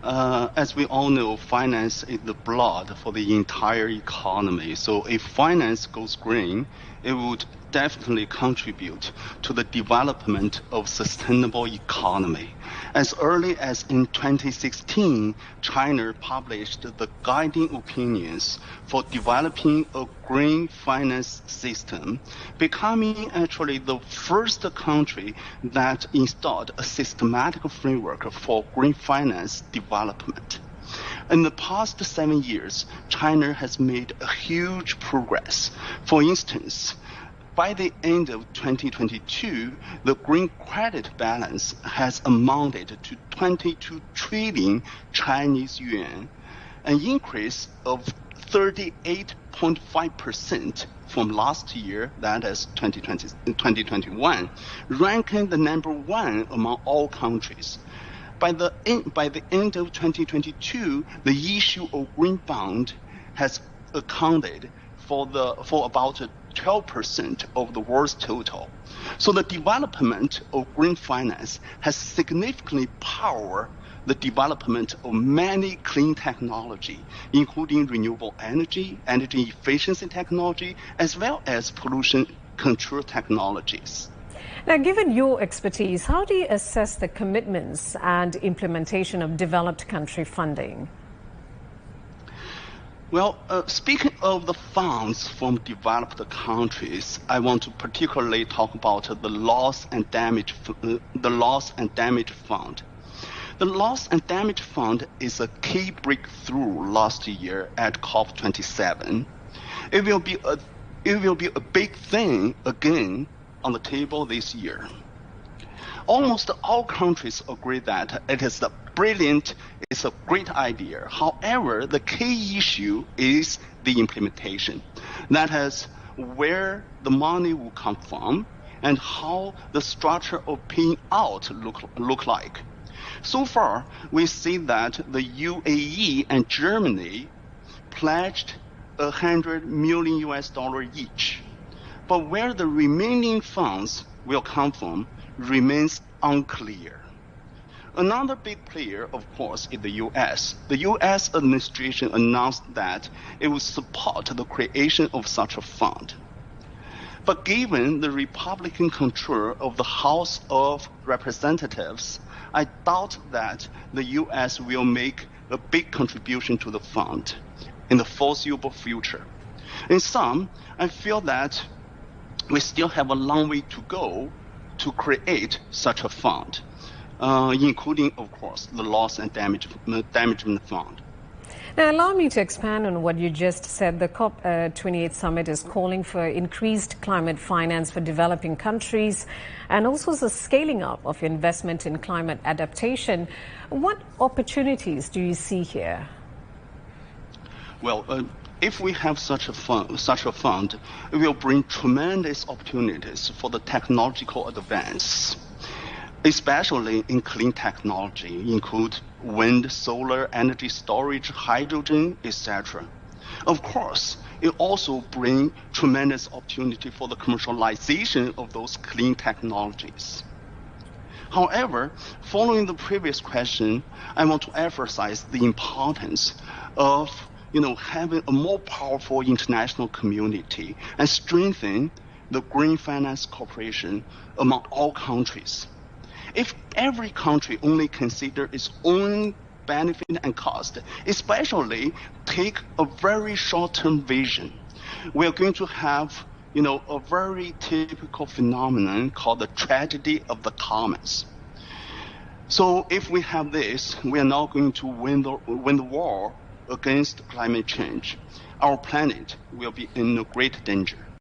As we all know, finance is the blood for the entire economy. So if finance goes green, it would definitely contribute to the development of sustainable economy. As early as in 2016, China published the guiding opinions for developing a green finance system, becoming actually the first country that installed a systematic framework for green finance development. In the past 7 years, China has made a huge progress. For instance, by the end of 2022, the green credit balance has amounted to 22 trillion Chinese yuan, an increase of 38.5% from last year, that is 2021, ranking the #1 among all countries. By the end of 2022, the issue of green bond has accounted for about 12% of the world's total. So the development of green finance has significantly powered the development of many clean technology, including renewable energy, energy efficiency technology, as well as pollution control technologies. Now, given your expertise, how do you assess the commitments and implementation of developed country funding? Well, speaking of the funds from developed countries, I want to particularly talk about the loss and damage fund. The loss and damage fund is a key breakthrough last year at COP27. It will be a big thing again on the table this year. Almost all countries agree that it is a great idea. However, the key issue is the implementation. That is where the money will come from and how the structure of paying out look like. So far, we see that the UAE and Germany pledged $100 million each. But where the remaining funds will come from remains unclear. Another big player, of course, is the U.S. The U.S. administration announced that it would support the creation of such a fund. But given the Republican control of the House of Representatives, I doubt that the U.S. will make a big contribution to the fund in the foreseeable future. In sum, I feel that we still have a long way to go to create such a fund, including, of course, the loss and damagement fund. Now, allow me to expand on what you just said. The COP28 summit is calling for increased climate finance for developing countries and also the scaling up of investment in climate adaptation. What opportunities do you see here? Well, if we have such a fund, it will bring tremendous opportunities for the technological advance, especially in clean technology, include wind, solar, energy storage, hydrogen, etc. Of course, it also brings tremendous opportunity for the commercialization of those clean technologies. However, following the previous question, I want to emphasize the importance of having a more powerful international community and strengthen the green finance cooperation among all countries. If every country only consider its own benefit and cost, especially take a very short-term vision, we are going to have a very typical phenomenon called the tragedy of the commons. So if we have this, we are not going to win the war against climate change. Our planet will be in a great danger.